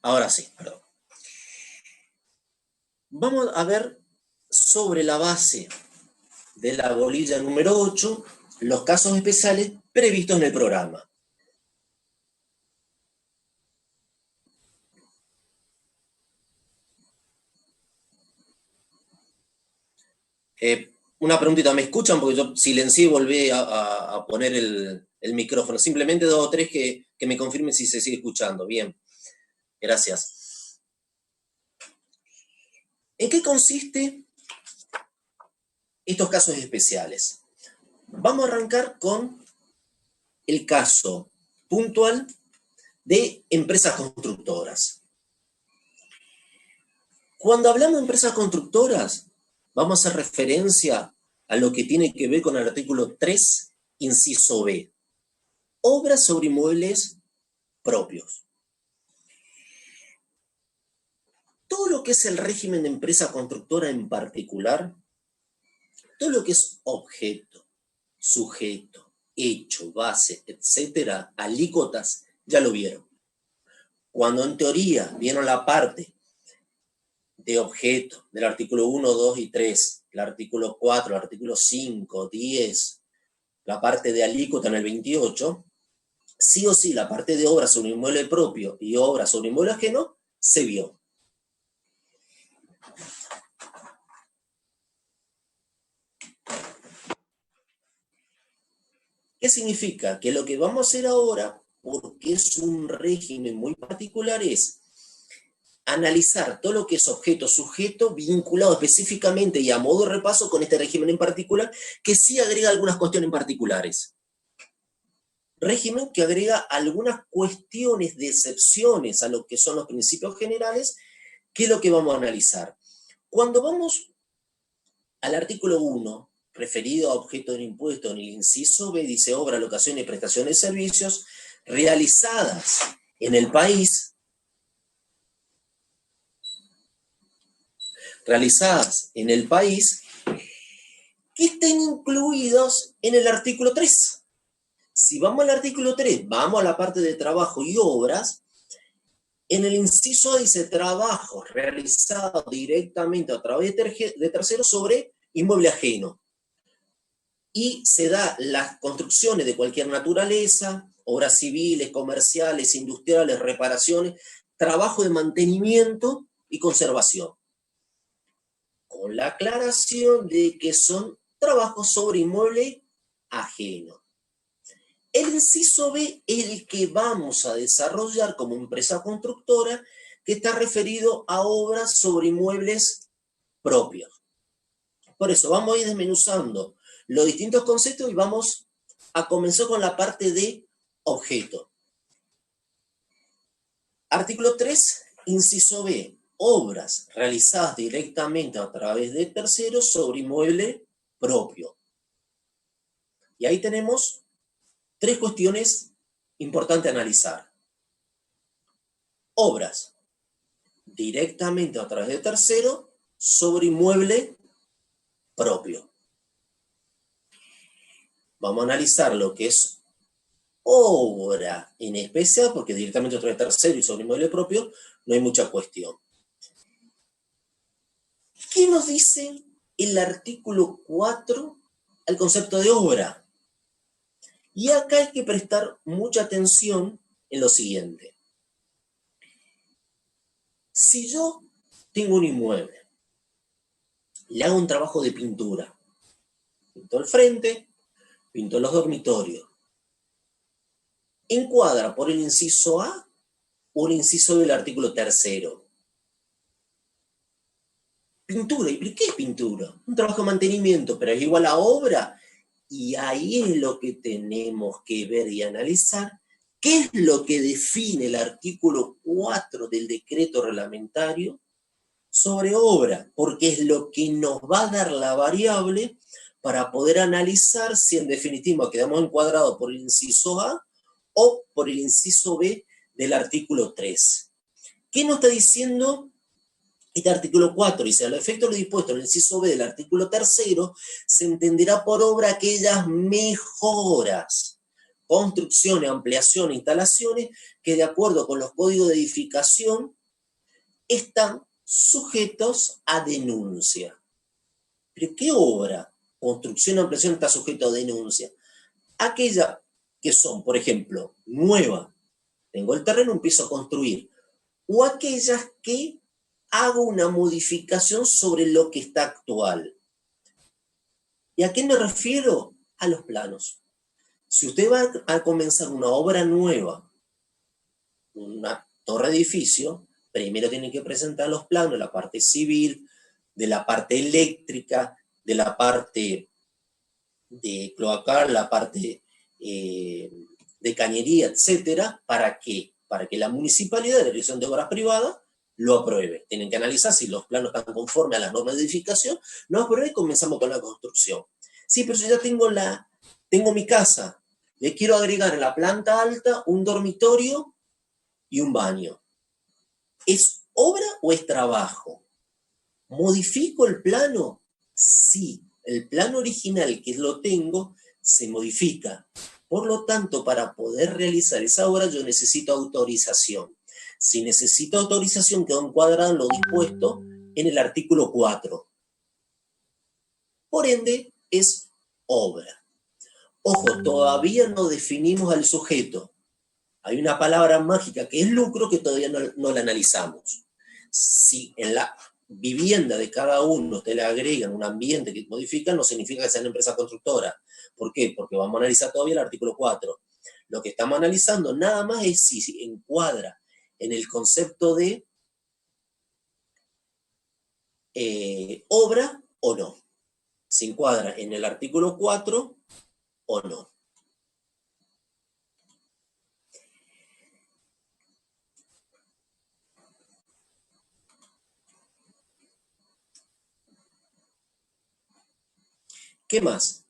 Ahora sí, perdón. Vamos a ver sobre la base de la bolilla número 8 los casos especiales previstos en el programa. Una preguntita, ¿me escuchan? Porque yo silencié y volví a poner el micrófono. Simplemente 2 o 3 que me confirmen si se sigue escuchando. Bien, gracias. ¿En qué consiste estos casos especiales? Vamos a arrancar con el caso puntual de empresas constructoras. Cuando hablamos de empresas constructoras, vamos a hacer referencia a lo que tiene que ver con el artículo 3, inciso B. Obras sobre inmuebles propios. Todo lo que es el régimen de empresa constructora en particular, todo lo que es objeto, sujeto, hecho, base, etcétera, alícuotas, ya lo vieron. Cuando en teoría vieron la parte de objeto del artículo 1, 2 y 3, el artículo 4, el artículo 5, 10, la parte de alícuota en el 28, sí o sí la parte de obra sobre inmueble propio y obra sobre inmueble ajeno se vio. ¿Qué significa? Que lo que vamos a hacer ahora, porque es un régimen muy particular, es analizar todo lo que es objeto, sujeto, vinculado específicamente y a modo de repaso con este régimen en particular, que sí agrega algunas cuestiones particulares. Régimen que agrega algunas cuestiones de excepciones a lo que son los principios generales, que es lo que vamos a analizar. Cuando vamos al artículo 1, referido a objeto del impuesto, en el inciso B dice obra, locación y prestación de servicios realizadas en el país, que estén incluidos en el artículo 3. Si vamos al artículo 3, vamos a la parte de trabajo y obras, en el inciso A dice trabajo realizado directamente a través de terceros sobre inmueble ajeno. Y se da las construcciones de cualquier naturaleza, obras civiles, comerciales, industriales, reparaciones, trabajo de mantenimiento y conservación. Con la aclaración de que son trabajos sobre inmueble ajeno. El inciso B es el que vamos a desarrollar como empresa constructora, que está referido a obras sobre inmuebles propios. Por eso vamos a ir desmenuzando los distintos conceptos y vamos a comenzar con la parte de objeto. Artículo 3, inciso B. Obras realizadas directamente a través de terceros sobre inmueble propio. Y ahí tenemos 3 cuestiones importantes a analizar. Obras directamente a través de tercero sobre inmueble propio. Vamos a analizar lo que es obra en especial, porque directamente a través de tercero y sobre inmueble propio no hay mucha cuestión. ¿Qué nos dice el artículo 4 al concepto de obra? Y acá hay que prestar mucha atención en lo siguiente. Si yo tengo un inmueble, le hago un trabajo de pintura, pinto el frente, pinto los dormitorios, ¿encuadra por el inciso A o el inciso B del artículo 3? Pintura, ¿y qué es pintura? Un trabajo de mantenimiento, pero es igual a obra. Y ahí es lo que tenemos que ver y analizar, qué es lo que define el artículo 4 del decreto reglamentario sobre obra, porque es lo que nos va a dar la variable para poder analizar si en definitiva quedamos encuadrados por el inciso A o por el inciso B del artículo 3. ¿Qué nos está diciendo este artículo 4? Dice, a los efectos de lo dispuesto en el inciso B del artículo 3, se entenderá por obra aquellas mejoras construcciones, ampliaciones, instalaciones que de acuerdo con los códigos de edificación están sujetos a denuncia. ¿Pero qué obra? Construcción, ampliación está sujeto a denuncia. Aquellas que son, por ejemplo, nuevas, tengo el terreno, empiezo a construir, o aquellas que hago una modificación sobre lo que está actual. ¿Y a qué me refiero? A los planos. Si usted va a comenzar una obra nueva, una torre de edificio, primero tiene que presentar los planos de la parte civil, de la parte eléctrica, de la parte de cloacal, la parte de cañería, etcétera, ¿para qué? Para que la municipalidad de la Dirección de Obras Privadas lo apruebe. Tienen que analizar si los planos están conformes a las normas de edificación, lo apruebe y comenzamos con la construcción. Sí, pero yo ya tengo mi casa, le quiero agregar en la planta alta un dormitorio y un baño. ¿Es obra o es trabajo? ¿Modifico el plano? Sí, el plano original que lo tengo se modifica. Por lo tanto, para poder realizar esa obra yo necesito autorización. Si necesito autorización, quedó encuadrado en lo dispuesto en el artículo 4. Por ende, es obra. Ojo, todavía no definimos al sujeto. Hay una palabra mágica que es lucro que todavía no la analizamos. Si en la vivienda de cada uno usted le agregan un ambiente que modifica, no significa que sea una empresa constructora. ¿Por qué? Porque vamos a analizar todavía el artículo 4. Lo que estamos analizando nada más es si encuadra en el concepto de obra o no. Si encuadra en el artículo 4 o no. ¿Qué más?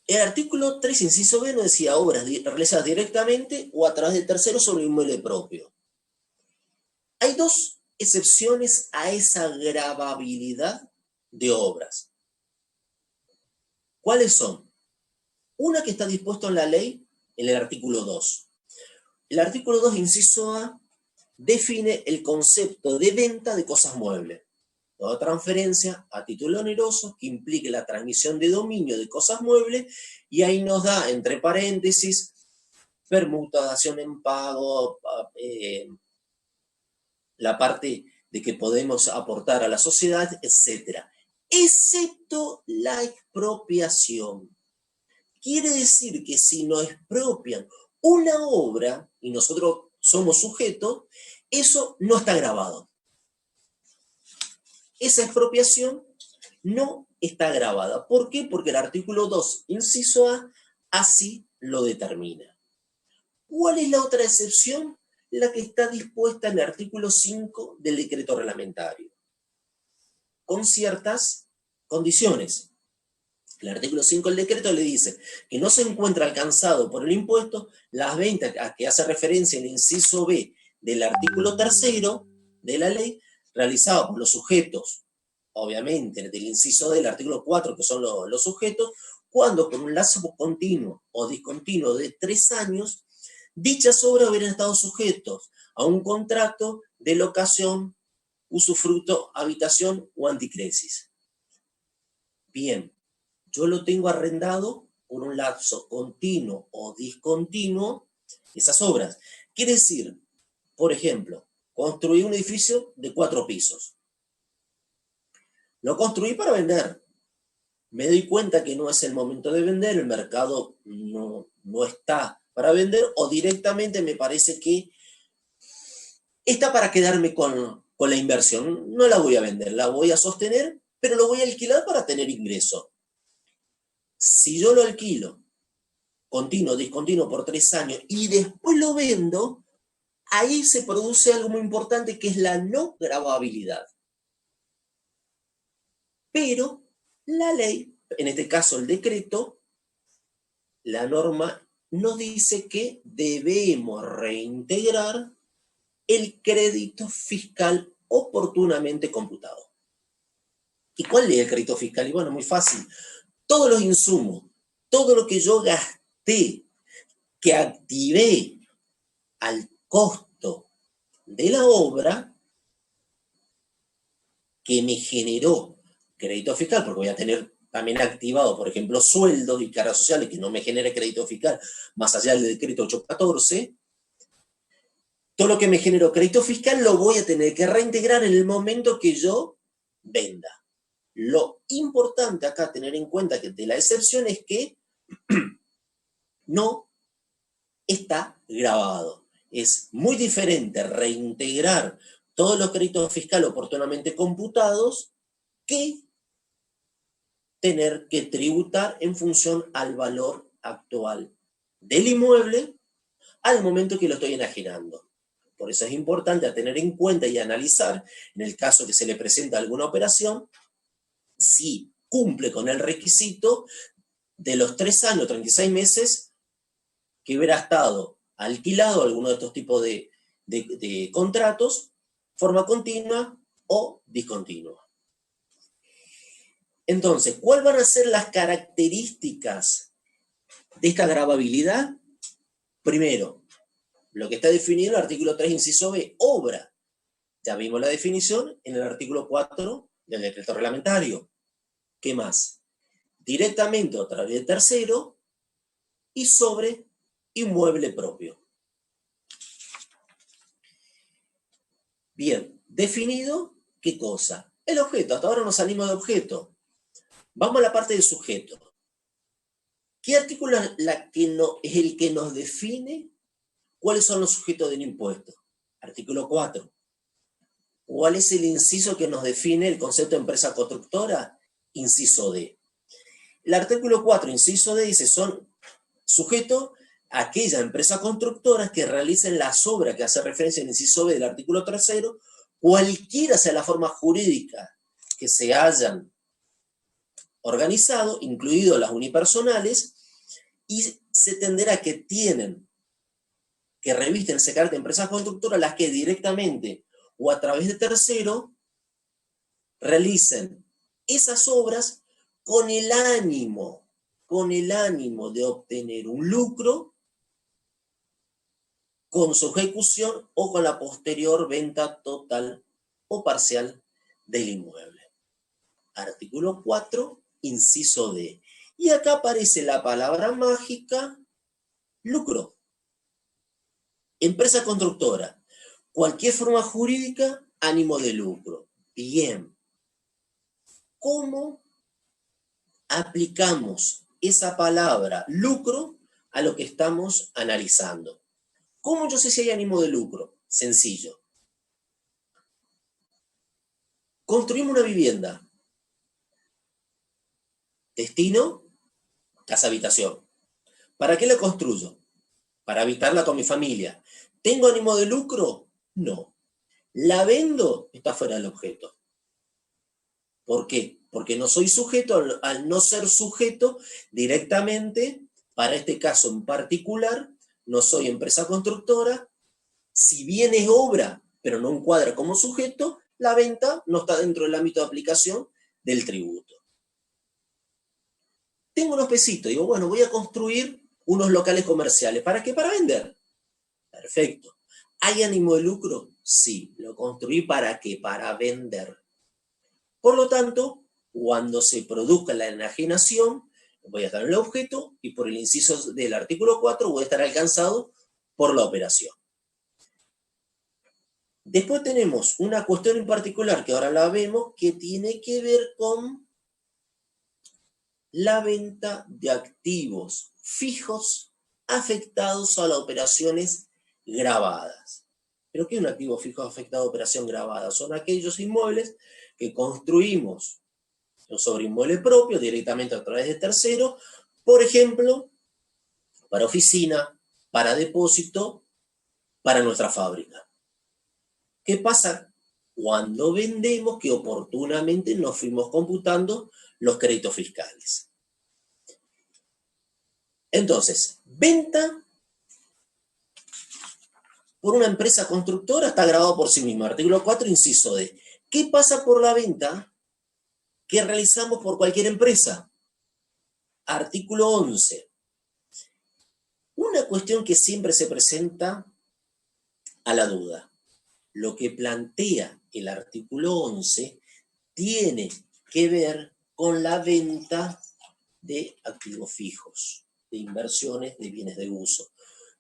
El artículo 3, inciso B, nos decía obras realizadas directamente o a través de terceros sobre inmueble propio. Hay dos excepciones a esa gravabilidad de obras. ¿Cuáles son? Una que está dispuesta en la ley, en el artículo 2. El artículo 2, inciso A, define el concepto de venta de cosas muebles. Toda transferencia a título oneroso que implique la transmisión de dominio de cosas muebles, y ahí nos da, entre paréntesis, permutación en pago, la parte de que podemos aportar a la sociedad, etc. Excepto la expropiación. Quiere decir que si nos expropian una obra y nosotros somos sujetos, eso no está grabado. Esa expropiación no está grabada. ¿Por qué? Porque el artículo 2, inciso A, así lo determina. ¿Cuál es la otra excepción? La que está dispuesta en el artículo 5 del decreto reglamentario, con ciertas condiciones. El artículo 5 del decreto le dice que no se encuentra alcanzado por el impuesto las ventas a que hace referencia el inciso B del artículo 3 de la ley, realizado por los sujetos, obviamente, del inciso del artículo 4, que son los sujetos, cuando con un lazo continuo o discontinuo de 3 años, dichas obras hubieran estado sujetos a un contrato de locación, usufructo, habitación o anticresis. Bien, yo lo tengo arrendado por un lapso continuo o discontinuo, esas obras. Quiere decir, por ejemplo, construí un edificio de 4 pisos. Lo construí para vender. Me doy cuenta que no es el momento de vender, el mercado no está para vender, o directamente me parece que está para quedarme con la inversión. No la voy a vender, la voy a sostener, pero lo voy a alquilar para tener ingreso. Si yo lo alquilo continuo, discontinuo por 3 años y después lo vendo, ahí se produce algo muy importante que es la no gravabilidad. Pero la ley, en este caso el decreto, la norma nos dice que debemos reintegrar el crédito fiscal oportunamente computado. ¿Y cuál es el crédito fiscal? Y bueno, muy fácil. todos los insumos, todo lo que yo gasté, que activé al costo de la obra, que me generó crédito fiscal, porque voy a tener también activado, por ejemplo, sueldos y cargas sociales que no me genere crédito fiscal, más allá del decreto 814, todo lo que me generó crédito fiscal lo voy a tener que reintegrar en el momento que yo venda. Lo importante acá tener en cuenta que de la excepción es que no está grabado. Es muy diferente reintegrar todos los créditos fiscales oportunamente computados que tener que tributar en función al valor actual del inmueble al momento que lo estoy enajenando. Por eso es importante a tener en cuenta y analizar, en el caso que se le presenta alguna operación, si cumple con el requisito de los 3 años, 36 meses, que hubiera estado alquilado alguno de estos tipos de contratos, forma continua o discontinua. Entonces, ¿cuáles van a ser las características de esta gravabilidad? Primero, lo que está definido en el artículo 3, inciso B, obra. Ya vimos la definición en el artículo 4 del decreto reglamentario. ¿Qué más? Directamente a través de tercero y sobre inmueble propio. Bien, definido, ¿qué cosa? El objeto. Hasta ahora nos salimos de objeto. Vamos a la parte de sujeto. ¿Qué artículo es el que nos define cuáles son los sujetos del impuesto? Artículo 4. ¿Cuál es el inciso que nos define el concepto de empresa constructora? Inciso D. El artículo 4, inciso D, dice, son sujetos a aquellas empresas constructoras que realicen las obras que hace referencia en el inciso B del artículo 3, cualquiera sea la forma jurídica que se hayan organizado, incluido las unipersonales, y se entenderá que tienen que revisten ese carácter de empresas constructoras las que directamente o a través de tercero realicen esas obras con el ánimo de obtener un lucro con su ejecución o con la posterior venta total o parcial del inmueble. Artículo 4, inciso D. Y acá aparece la palabra mágica, lucro. Empresa constructora, cualquier forma jurídica, ánimo de lucro. Bien. ¿Cómo aplicamos esa palabra lucro a lo que estamos analizando? ¿Cómo yo sé si hay ánimo de lucro? Sencillo. Construimos una vivienda. Destino, casa habitación. ¿Para qué la construyo? Para habitarla con mi familia. ¿Tengo ánimo de lucro? No. ¿La vendo? Está fuera del objeto. ¿Por qué? Porque no soy sujeto, al no ser sujeto directamente, para este caso en particular, no soy empresa constructora, si bien es obra, pero no encuadra como sujeto, la venta no está dentro del ámbito de aplicación del tributo. Tengo unos pesitos, digo, bueno, voy a construir unos locales comerciales. ¿Para qué? Para vender. Perfecto. ¿Hay ánimo de lucro? Sí. ¿Lo construí para qué? Para vender. Por lo tanto, cuando se produzca la enajenación, voy a estar en el objeto y por el inciso del artículo 4 voy a estar alcanzado por la operación. Después tenemos una cuestión en particular que ahora la vemos que tiene que ver con la venta de activos fijos afectados a las operaciones grabadas. ¿Pero qué es un activo fijo afectado a operación grabada? Son aquellos inmuebles que construimos sobre inmueble propio, directamente a través de tercero, por ejemplo, para oficina, para depósito, para nuestra fábrica. ¿Qué pasa cuando vendemos? Que oportunamente nos fuimos computando los créditos fiscales. Entonces, venta por una empresa constructora está grabado por sí misma. Artículo 4, inciso D. ¿Qué pasa por la venta que realizamos por cualquier empresa? Artículo 11. Una cuestión que siempre se presenta a la duda. Lo que plantea el artículo 11 tiene que ver con la venta de activos fijos, de inversiones, de bienes de uso.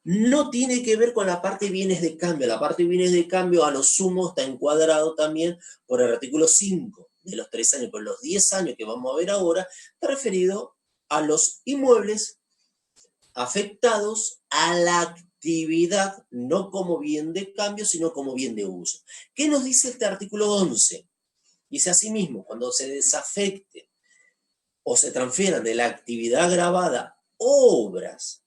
No tiene que ver con la parte de bienes de cambio. La parte de bienes de cambio a lo sumo está encuadrado también por el artículo 5 de los 3 años, por los 10 años que vamos a ver ahora, está referido a los inmuebles afectados a la actividad, no como bien de cambio, sino como bien de uso. ¿Qué nos dice este artículo 11? Dice asimismo, cuando se desafecte o se transfieran de la actividad gravada obras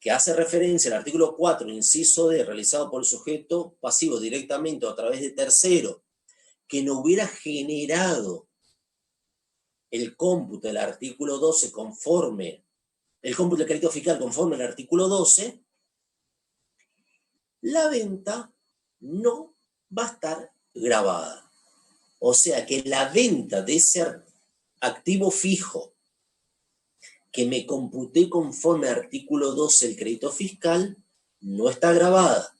que hace referencia al artículo 4, inciso D, realizado por el sujeto pasivo directamente o a través de tercero, que no hubiera generado el cómputo del artículo 12 conforme, el cómputo del crédito fiscal conforme al artículo 12, la venta no va a estar gravada. O sea que la venta de ese activo fijo que me computé conforme al artículo 12 del crédito fiscal no está gravada.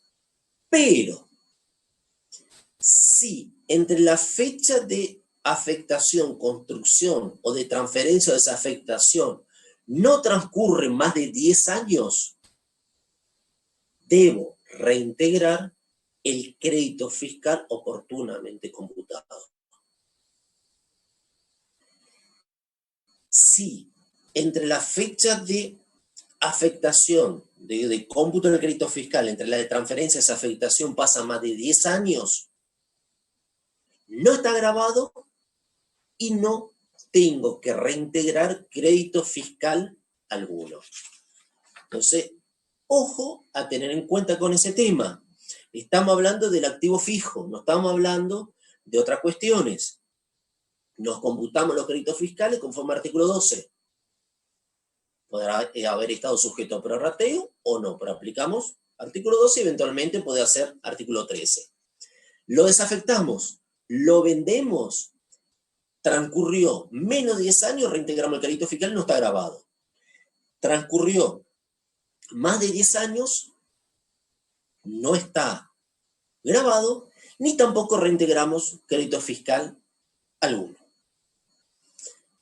Pero si entre la fecha de afectación, construcción o de transferencia o desafectación no transcurren más de 10 años, debo reintegrar el crédito fiscal oportunamente computado. Si entre la fecha de afectación, de cómputo del crédito fiscal, entre la de transferencia y desafectación pasa más de 10 años, no está grabado y no tengo que reintegrar crédito fiscal alguno. Entonces, ojo a tener en cuenta con ese tema. Estamos hablando del activo fijo, no estamos hablando de otras cuestiones. Nos computamos los créditos fiscales conforme al artículo 12. Podrá haber estado sujeto a prorrateo o no, pero aplicamos artículo 12 y eventualmente puede hacer artículo 13. Lo desafectamos, lo vendemos, transcurrió menos de 10 años, reintegramos el crédito fiscal, no está grabado. Transcurrió más de 10 años, no está grabado, ni tampoco reintegramos crédito fiscal alguno.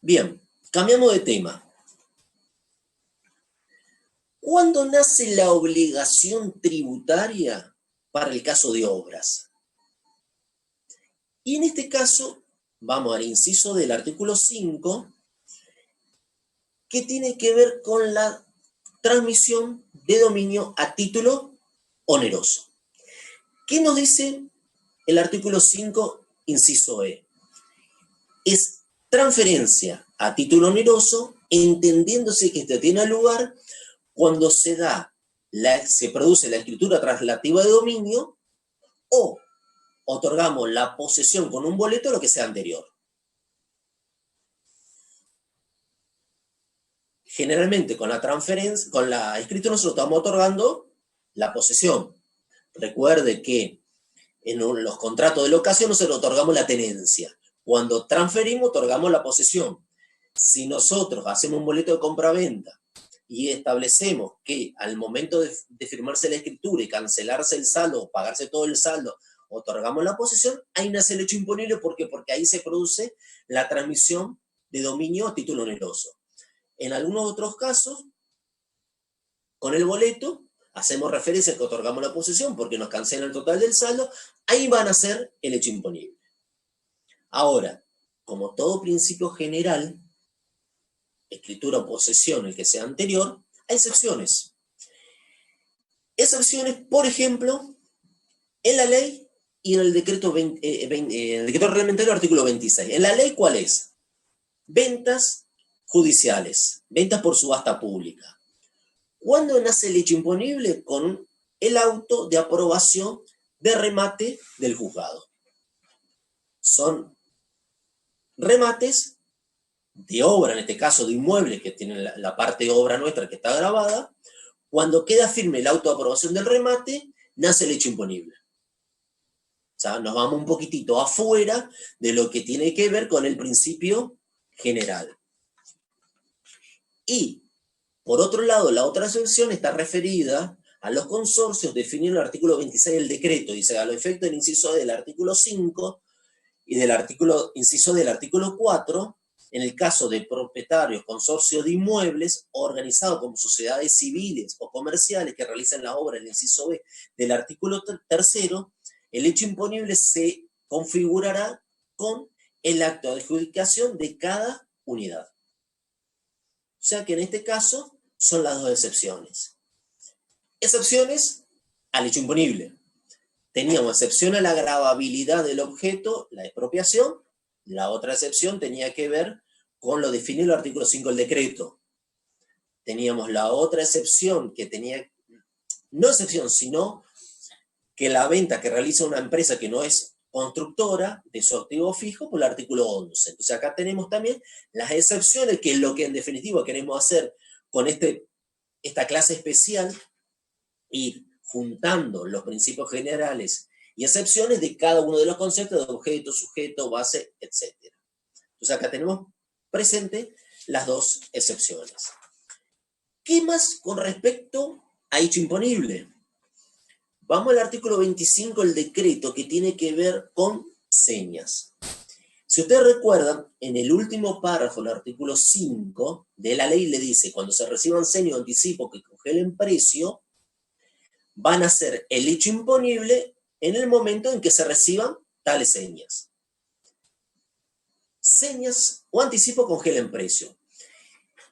Bien, cambiamos de tema. ¿Cuándo nace la obligación tributaria para el caso de obras? Y en este caso, vamos al inciso del artículo 5, que tiene que ver con la transmisión de dominio a título oneroso. ¿Qué nos dice el artículo 5, inciso E? Es transferencia a título oneroso, entendiéndose que este tiene lugar cuando se produce la escritura traslativa de dominio o otorgamos la posesión con un boleto a lo que sea anterior. Generalmente con la transferencia, con la escritura nosotros estamos otorgando la posesión. Recuerde que en los contratos de locación nosotros otorgamos la tenencia. Cuando transferimos, otorgamos la posesión. Si nosotros hacemos un boleto de compra-venta y establecemos que al momento de firmarse la escritura y cancelarse el saldo o pagarse todo el saldo, otorgamos la posesión, ahí nace el hecho imponible. ¿Por qué? Porque ahí se produce la transmisión de dominio a título oneroso. En algunos otros casos, con el boleto, hacemos referencia a que otorgamos la posesión porque nos cancela el total del saldo, ahí van a ser el hecho imponible. Ahora, como todo principio general, escritura o posesión, el que sea anterior, hay excepciones. Excepciones, por ejemplo, en la ley y en el decreto, el decreto reglamentario artículo 26. En la ley, ¿cuál es? Ventas judiciales, ventas por subasta pública. ¿Cuándo nace el hecho imponible? Con el auto de aprobación de remate del juzgado. Son remates de obra, en este caso de inmuebles que tienen la parte de obra nuestra que está grabada. Cuando queda firme el auto de aprobación del remate, nace el hecho imponible. O sea, nos vamos un poquitito afuera de lo que tiene que ver con el principio general. Y, por otro lado, la otra excepción está referida a los consorcios definidos en el artículo 26 del decreto. Dice, a los efectos del inciso del artículo 5 y del inciso del artículo 4, en el caso de propietarios, consorcios de inmuebles organizados como sociedades civiles o comerciales que realizan la obra, el inciso B del artículo 3, el hecho imponible se configurará con el acto de adjudicación de cada unidad. O sea que en este caso son las dos excepciones. Excepciones al hecho imponible. Teníamos excepción a la gravabilidad del objeto, la expropiación. La otra excepción tenía que ver con lo definido en el artículo 5 del decreto. Teníamos la otra excepción que tenía, no excepción, sino que la venta que realiza una empresa que no es constructora de su activo fijo por el artículo 11. Entonces acá tenemos también las excepciones, que es lo que en definitiva queremos hacer con esta clase especial, ir juntando los principios generales y excepciones de cada uno de los conceptos de objeto, sujeto, base, etc. Entonces acá tenemos presente las dos excepciones. ¿Qué más con respecto a hecho imponible? Vamos al artículo 25 del decreto, que tiene que ver con señas. Si ustedes recuerdan, en el último párrafo del artículo 5 de la ley le dice, cuando se reciban señas o anticipos que congelen precio, van a ser el hecho imponible en el momento en que se reciban tales señas. Señas o anticipo congelen precio.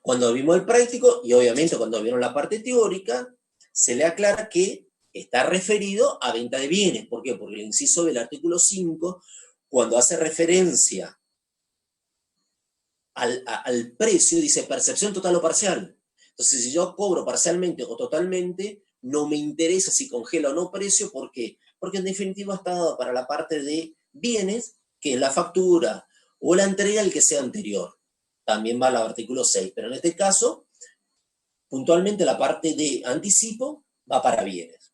Cuando vimos el práctico, y obviamente cuando vieron la parte teórica, se le aclara que está referido a venta de bienes. ¿Por qué? Porque el inciso del artículo 5, cuando hace referencia al precio, dice percepción total o parcial. Entonces, si yo cobro parcialmente o totalmente, no me interesa si congela o no precio. ¿Por qué? Porque en definitiva está dado para la parte de bienes, que es la factura o la entrega, el que sea anterior. También va al artículo 6, pero en este caso, puntualmente la parte de anticipo va para bienes.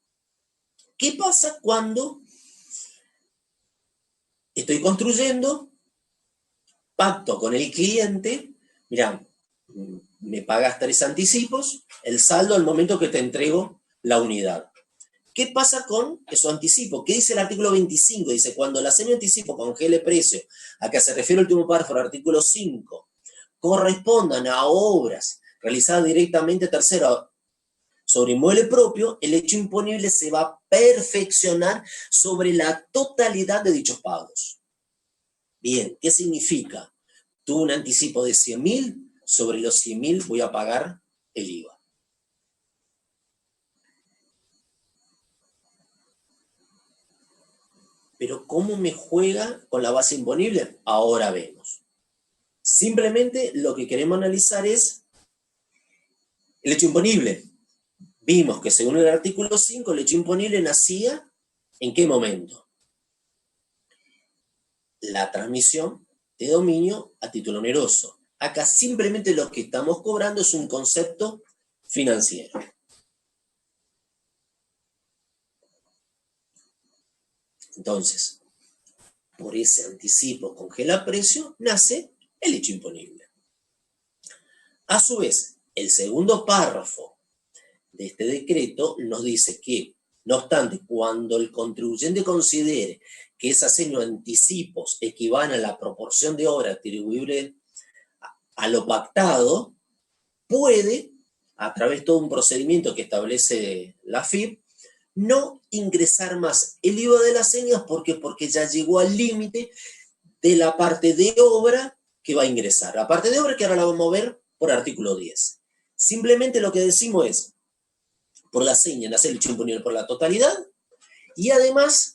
¿Qué pasa cuando estoy construyendo, pacto con el cliente, mira, me pagas 3 anticipos, el saldo al momento que te entrego la unidad? ¿Qué pasa con esos anticipos? ¿Qué dice el artículo 25? Dice, cuando la seña anticipo congele precio, a que se refiere el último párrafo del artículo 5, correspondan a obras realizadas directamente tercero sobre inmueble propio, el hecho imponible se va a perfeccionar sobre la totalidad de dichos pagos. Bien, ¿qué significa? Tuve un anticipo de 100.000, sobre los 100.000 voy a pagar el IVA. Pero ¿cómo me juega con la base imponible? Ahora vemos. Simplemente lo que queremos analizar es el hecho imponible. Vimos que según el artículo 5, el hecho imponible nacía ¿en qué momento? La transmisión de dominio a título oneroso. Acá simplemente lo que estamos cobrando es un concepto financiero. Entonces, por ese anticipo congela precio, nace el hecho imponible. A su vez, el segundo párrafo de este decreto nos dice que, no obstante, cuando el contribuyente considere que esas señas o anticipos equivalen a la proporción de obra atribuible a lo pactado, puede, a través de todo un procedimiento que establece la FIP, no ingresar más el IVA de las señas. ¿Por qué? Porque ya llegó al límite de la parte de obra que va a ingresar. La parte de obra que ahora la vamos a ver por artículo 10. Simplemente lo que decimos es, por la seña, nace el hecho imponible por la totalidad, y además,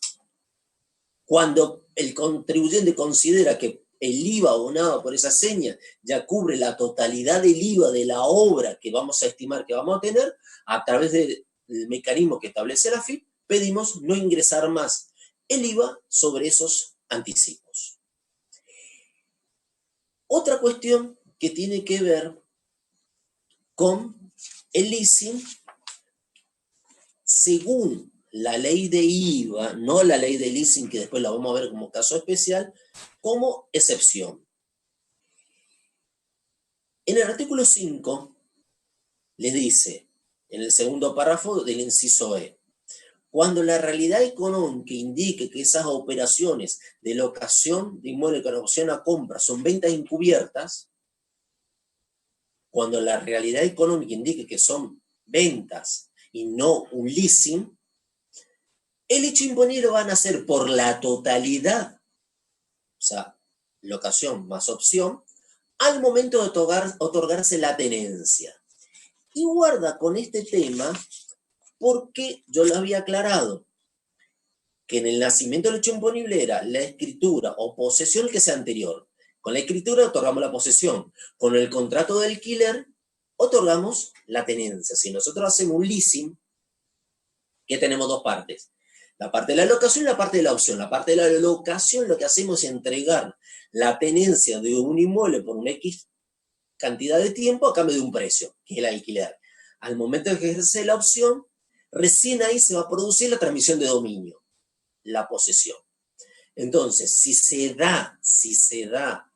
cuando el contribuyente considera que el IVA abonado por esa seña ya cubre la totalidad del IVA de la obra que vamos a estimar que vamos a tener, a través del mecanismo que establece la FIP, pedimos no ingresar más el IVA sobre esos anticipos. Otra cuestión que tiene que ver con el leasing, según la ley de IVA, no la ley de leasing, que después la vamos a ver como caso especial, como excepción. En el artículo 5 le dice, en el segundo párrafo del inciso E, cuando la realidad económica indique que esas operaciones de locación de inmueble con opción a compra son ventas encubiertas, cuando la realidad económica indique que son ventas y no un leasing, el hecho imponible van a ser por la totalidad, o sea, locación más opción, al momento de otorgarse la tenencia. Y guarda con este tema porque yo lo había aclarado, que en el nacimiento del hecho imponible era la escritura o posesión que sea anterior. Con la escritura otorgamos la posesión. Con el contrato de alquiler otorgamos la tenencia. Si nosotros hacemos un leasing, que tenemos dos partes. La parte de la locación y la parte de la opción. La parte de la locación lo que hacemos es entregar la tenencia de un inmueble por una X cantidad de tiempo a cambio de un precio, que es el alquiler. Al momento de que ejerce la opción, recién ahí se va a producir la transmisión de dominio, la posesión. Entonces, si se da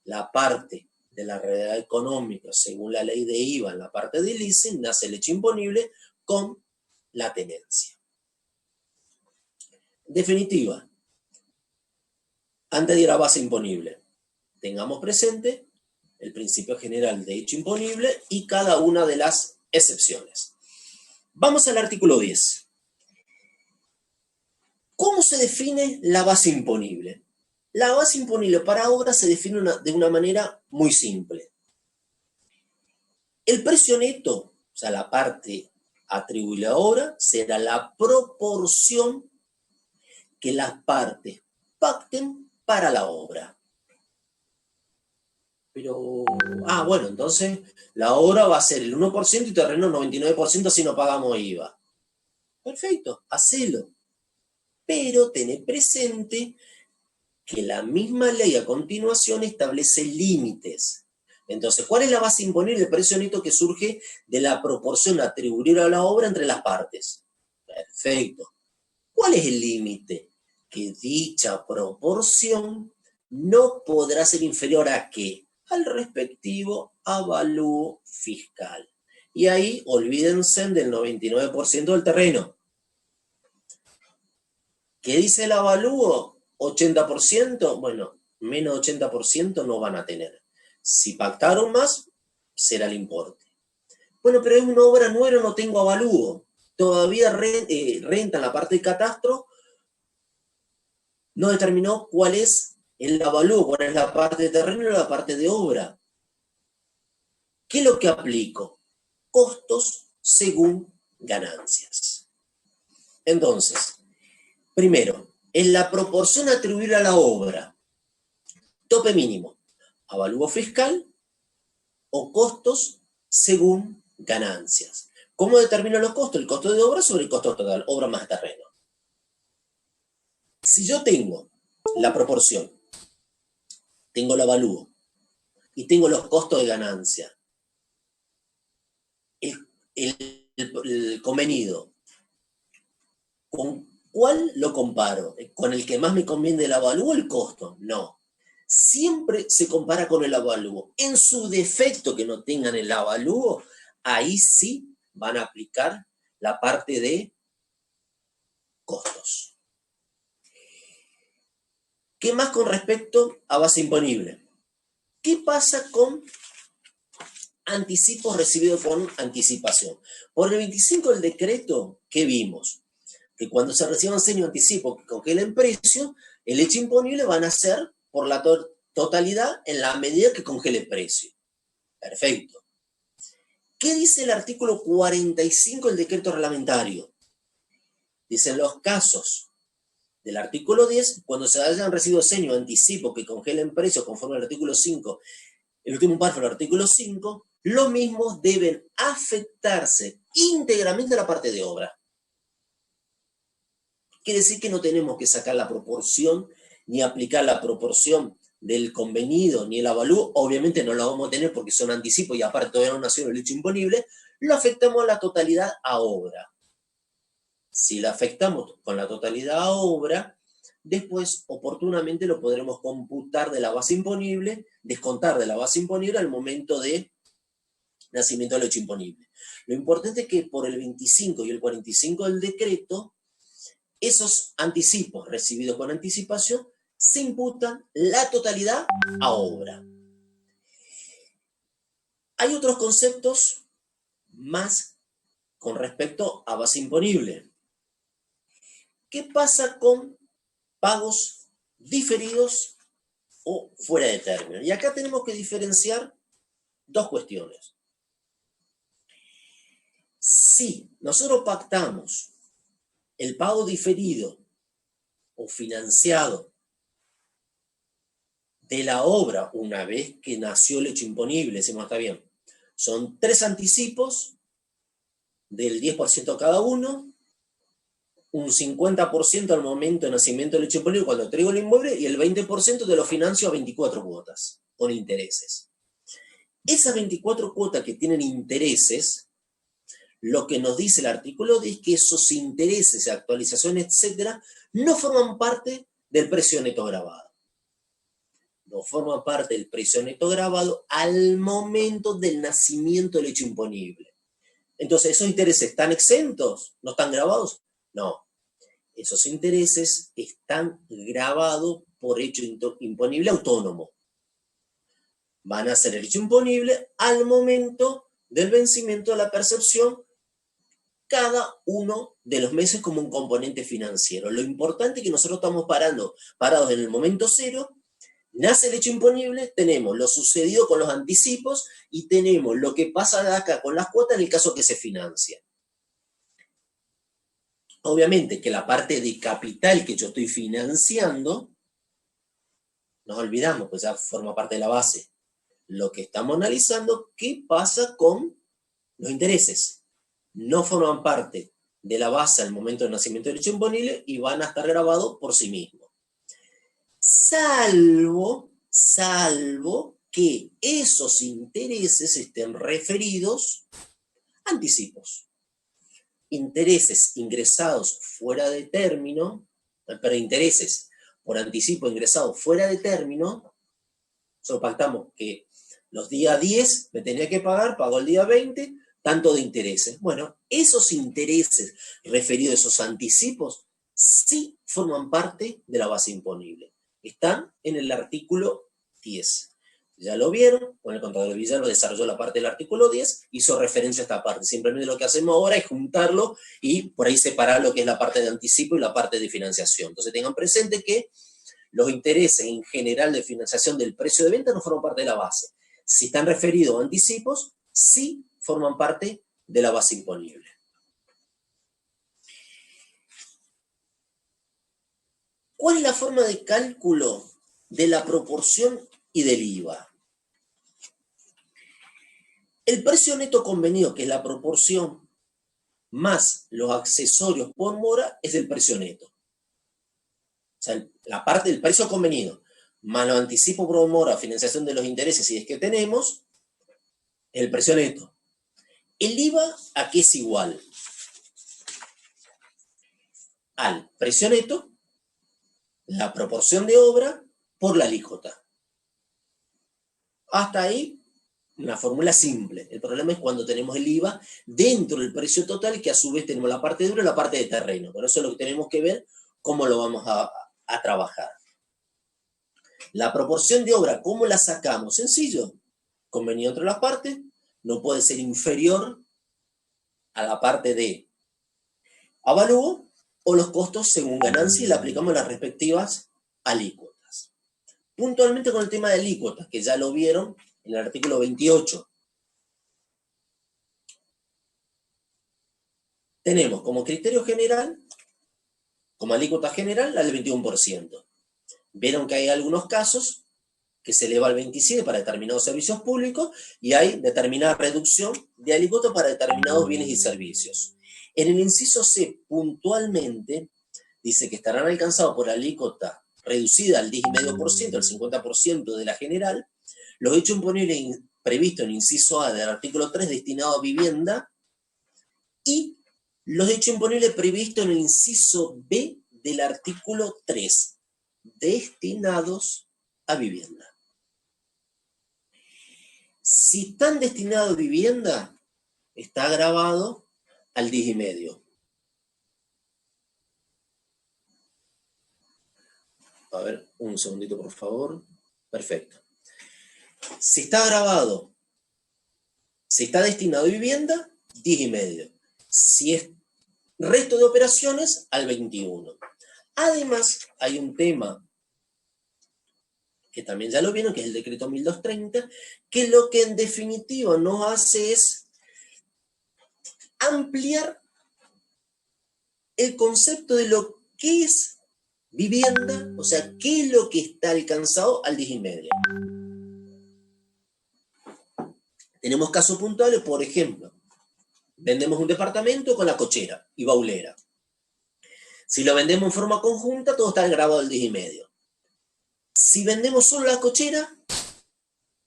la parte de la realidad económica según la ley de IVA en la parte de leasing, nace el hecho imponible con la tenencia. Definitiva, antes de ir a base imponible, tengamos presente el principio general de hecho imponible y cada una de las excepciones. Vamos al artículo 10. ¿Cómo se define la base imponible? La base imponible para obra se define de una manera muy simple. El precio neto, o sea, la parte atribuible a obra, será la proporción que las partes pacten para la obra. Pero, bueno, entonces la obra va a ser el 1% y terreno el 99% si no pagamos IVA. Perfecto, hacelo. Pero tened presente que la misma ley a continuación establece límites. Entonces, ¿cuál es la base imponible? El precio neto que surge de la proporción atribuible a la obra entre las partes. Perfecto. ¿Cuál es el límite? Que dicha proporción no podrá ser inferior a ¿qué? Al respectivo avalúo fiscal. Y ahí olvídense del 99% del terreno. ¿Qué dice el avalúo? 80%, bueno, menos 80% no van a tener. Si pactaron más, será el importe. Bueno, pero es una obra nueva, no tengo avalúo. Todavía renta en la parte de catastro, no determinó cuál es el avalúo, cuál es la parte de terreno y la parte de obra. ¿Qué es lo que aplico? Costos según ganancias. Entonces, primero, en la proporción atribuible a la obra, tope mínimo, avalúo fiscal o costos según ganancias. ¿Cómo determino los costos? El costo de obra sobre el costo total, obra más terreno. Si yo tengo la proporción, tengo el avalúo y tengo los costos de ganancia, el convenido, ¿con cuál lo comparo? ¿Con el que más me conviene el avalúo o el costo? No. Siempre se compara con el avalúo. En su defecto que no tengan el avalúo, ahí sí van a aplicar la parte de costos. ¿Qué más con respecto a base imponible? ¿Qué pasa con anticipos recibidos con anticipación? Por el 25 del decreto, ¿qué vimos? Que cuando se reciban señas anticipo que congelen precio, el hecho imponible van a ser por la totalidad en la medida que congele el precio. Perfecto. ¿Qué dice el artículo 45 del decreto reglamentario? Dice en los casos del artículo 10, cuando se hayan recibido señas anticipo que congelen precio conforme al artículo 5, el último párrafo del artículo 5, los mismos deben afectarse íntegramente a la parte de obra. Quiere decir que no tenemos que sacar la proporción ni aplicar la proporción del convenido ni el avalúo. Obviamente no lo vamos a tener porque son anticipos y aparte todavía no nació el hecho imponible. Lo afectamos a la totalidad a obra. Si lo afectamos con la totalidad a obra, después oportunamente lo podremos computar de la base imponible, descontar de la base imponible al momento de nacimiento del hecho imponible. Lo importante es que por el 25 y el 45 del decreto, esos anticipos recibidos con anticipación se imputan la totalidad a obra. Hay otros conceptos más con respecto a base imponible. ¿Qué pasa con pagos diferidos o fuera de término? Y acá tenemos que diferenciar dos cuestiones. Si nosotros pactamos el pago diferido o financiado de la obra una vez que nació el hecho imponible, decimos, está bien, son 3 anticipos del 10% cada uno, un 50% al momento de nacimiento del hecho imponible cuando traigo el inmueble y el 20% te lo financio a 24 cuotas con intereses. Esas 24 cuotas que tienen intereses, lo que nos dice el artículo 10 es que esos intereses, actualizaciones, etcétera, no forman parte del precio neto grabado. No forman parte del precio neto grabado al momento del nacimiento del hecho imponible. Entonces, ¿esos intereses están exentos? ¿No están grabados? No. Esos intereses están grabados por hecho imponible autónomo. Van a ser el hecho imponible al momento del vencimiento de la percepción cada uno de los meses como un componente financiero. Lo importante es que nosotros estamos parados en el momento cero. Nace el hecho imponible, tenemos lo sucedido con los anticipos y tenemos lo que pasa de acá con las cuotas en el caso que se financia. Obviamente que la parte de capital que yo estoy financiando, nos olvidamos, pues ya forma parte de la base. Lo que estamos analizando, ¿qué pasa con los intereses? No forman parte de la base al momento del nacimiento del hecho imponible y van a estar grabados por sí mismos. Salvo que esos intereses estén referidos a anticipos. Intereses ingresados fuera de término, pero intereses por anticipo ingresados fuera de término, nosotros pactamos que los días 10 me tenía que pagar, pago el día 20, tanto de intereses. Bueno, esos intereses referidos a esos anticipos sí forman parte de la base imponible. Están en el artículo 10. Ya lo vieron, con el contador Villalba desarrolló la parte del artículo 10, hizo referencia a esta parte. Simplemente lo que hacemos ahora es juntarlo y por ahí separar lo que es la parte de anticipo y la parte de financiación. Entonces tengan presente que los intereses en general de financiación del precio de venta no forman parte de la base. Si están referidos a anticipos, sí forman parte de la base imponible. ¿Cuál es la forma de cálculo de la proporción y del IVA? El precio neto convenido, que es la proporción, más los accesorios por mora, es el precio neto. O sea, la parte del precio convenido, más los anticipos por mora, financiación de los intereses, si es que tenemos, es el precio neto. ¿El IVA a qué es igual? Al precio neto, la proporción de obra por la alícuota. Hasta ahí, una fórmula simple. El problema es cuando tenemos el IVA dentro del precio total, que a su vez tenemos la parte dura y la parte de terreno. Por eso es lo que tenemos que ver cómo lo vamos a trabajar. La proporción de obra, ¿cómo la sacamos? Sencillo. Convenido entre las partes, no puede ser inferior a la parte de avalúo o los costos según ganancia y le aplicamos las respectivas alícuotas. Puntualmente con el tema de alícuotas, que ya lo vieron en el artículo 28. Tenemos como criterio general, como alícuota general, la del 21%. Vieron que hay algunos casos que se eleva al 27% para determinados servicios públicos y hay determinada reducción de alícuota para determinados bienes y servicios. En el inciso C, puntualmente, dice que estarán alcanzados por alícuota reducida al 10,5%, al 50% de la general, los hechos imponibles previstos en inciso A del artículo 3 destinados a vivienda y los hechos imponibles previstos en el inciso B del artículo 3 destinados a vivienda. Si están destinados a vivienda, está grabado al 10,5. A ver, un segundito, por favor. Perfecto. Si está grabado, si está destinado a vivienda, 10,5. Si es resto de operaciones, al 21. Además, hay un tema que también ya lo vieron, que es el decreto 1230, que lo que en definitiva nos hace es ampliar el concepto de lo que es vivienda, o sea, qué es lo que está alcanzado al 10,5. Tenemos casos puntuales, por ejemplo, vendemos un departamento con la cochera y baulera. Si lo vendemos en forma conjunta, todo está grabado al 10,5. Si vendemos solo la cochera,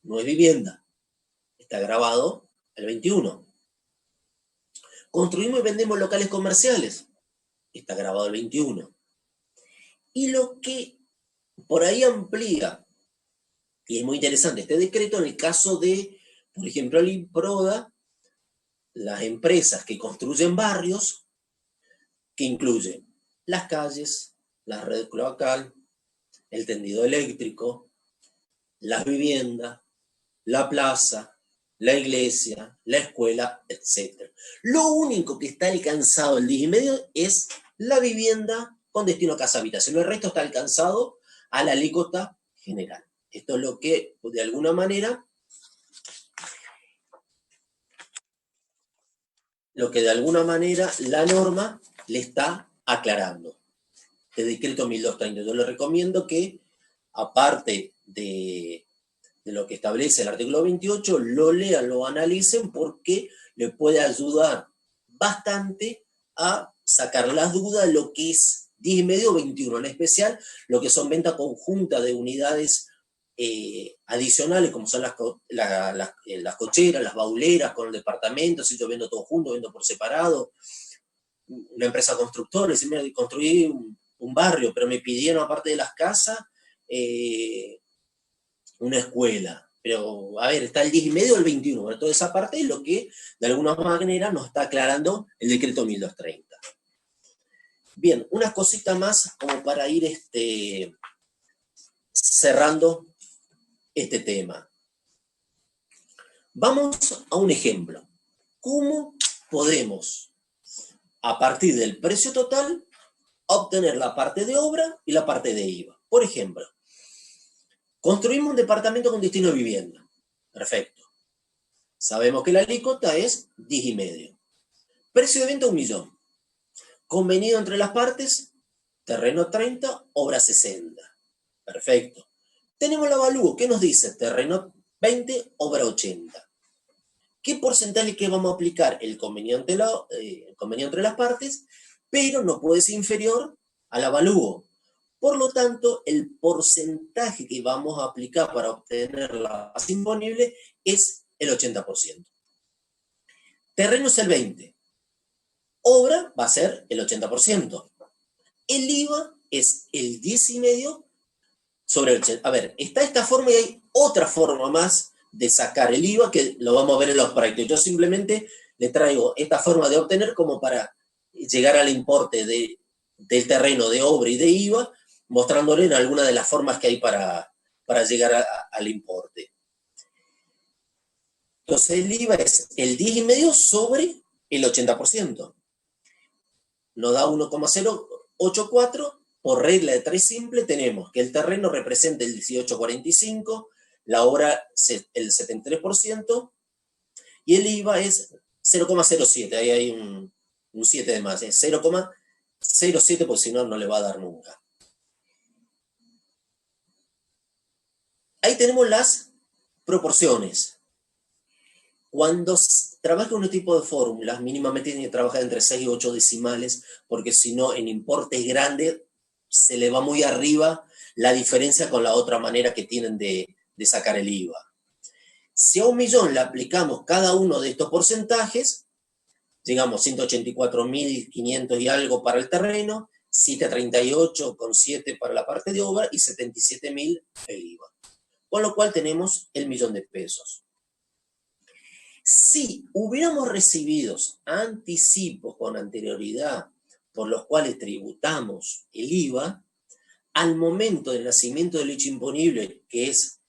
no es vivienda, está grabado al 21. Construimos y vendemos locales comerciales, está grabado al 21. Y lo que por ahí amplía, y es muy interesante este decreto, en el caso de, por ejemplo, el INPRODA, las empresas que construyen barrios, que incluyen las calles, la red cloacal, el tendido eléctrico, las viviendas, la plaza, la iglesia, la escuela, etc. Lo único que está alcanzado el 10,5 es la vivienda con destino a casa habitación. El resto está alcanzado a la alícuota general. Esto es lo que, de alguna manera, la norma le está aclarando. El decreto 1230. Yo le recomiendo que, aparte de lo que establece el artículo 28, lo lean, lo analicen, porque le puede ayudar bastante a sacar las dudas de lo que es 10,5 o 21, en especial lo que son ventas conjuntas de unidades adicionales, como son las cocheras, las bauleras con el departamento. Si yo vendo todo junto, vendo por separado. Una empresa constructora, dice, mira, construí un barrio, pero me pidieron, aparte de las casas, una escuela. Pero, a ver, está el 10,5 o el 21. Bueno, toda esa parte es lo que, de alguna manera, nos está aclarando el decreto 1230. Bien, unas cositas más como para ir cerrando este tema. Vamos a un ejemplo. ¿Cómo podemos, a partir del precio total, obtener la parte de obra y la parte de IVA? Por ejemplo, construimos un departamento con destino a vivienda. Perfecto. Sabemos que la alícuota es 10,5. Precio de venta, 1.000.000. Convenido entre las partes, terreno 30, obra 60. Perfecto. Tenemos el avalúo. ¿Qué nos dice? Terreno 20, obra 80. ¿Qué porcentaje que vamos a aplicar? El convenio entre las partes, pero no puede ser inferior al avalúo. Por lo tanto, el porcentaje que vamos a aplicar para obtener la base imponible es el 80%. Terreno es el 20%. Obra va a ser el 80%. El IVA es el 10,5 sobre el 80%. A ver, está esta forma y hay otra forma más de sacar el IVA, que lo vamos a ver en los prácticos. Yo simplemente le traigo esta forma de obtener como para llegar al importe del terreno, de obra y de IVA, mostrándole en alguna de las formas que hay para llegar al importe. Entonces el IVA es el 10,5 sobre el 80%. Nos da 1,084. Por regla de 3 simple tenemos que el terreno representa el 18,45, la obra el 73%, y el IVA es 0,07. Ahí hay un 7 de más, es 0,07, porque si no, no le va a dar nunca. Ahí tenemos las proporciones. Cuando trabaja con un tipo de fórmulas, mínimamente tiene que trabajar entre 6 y 8 decimales, porque si no, en importes grandes, se le va muy arriba la diferencia con la otra manera que tienen de sacar el IVA. Si a 1.000.000 le aplicamos cada uno de estos porcentajes, llegamos a 184.500 y algo para el terreno, 738,7 para la parte de obra y 77.000 el IVA. Con lo cual tenemos el 1.000.000 de pesos. Si hubiéramos recibido anticipos con anterioridad por los cuales tributamos el IVA, al momento del nacimiento del hecho imponible, que es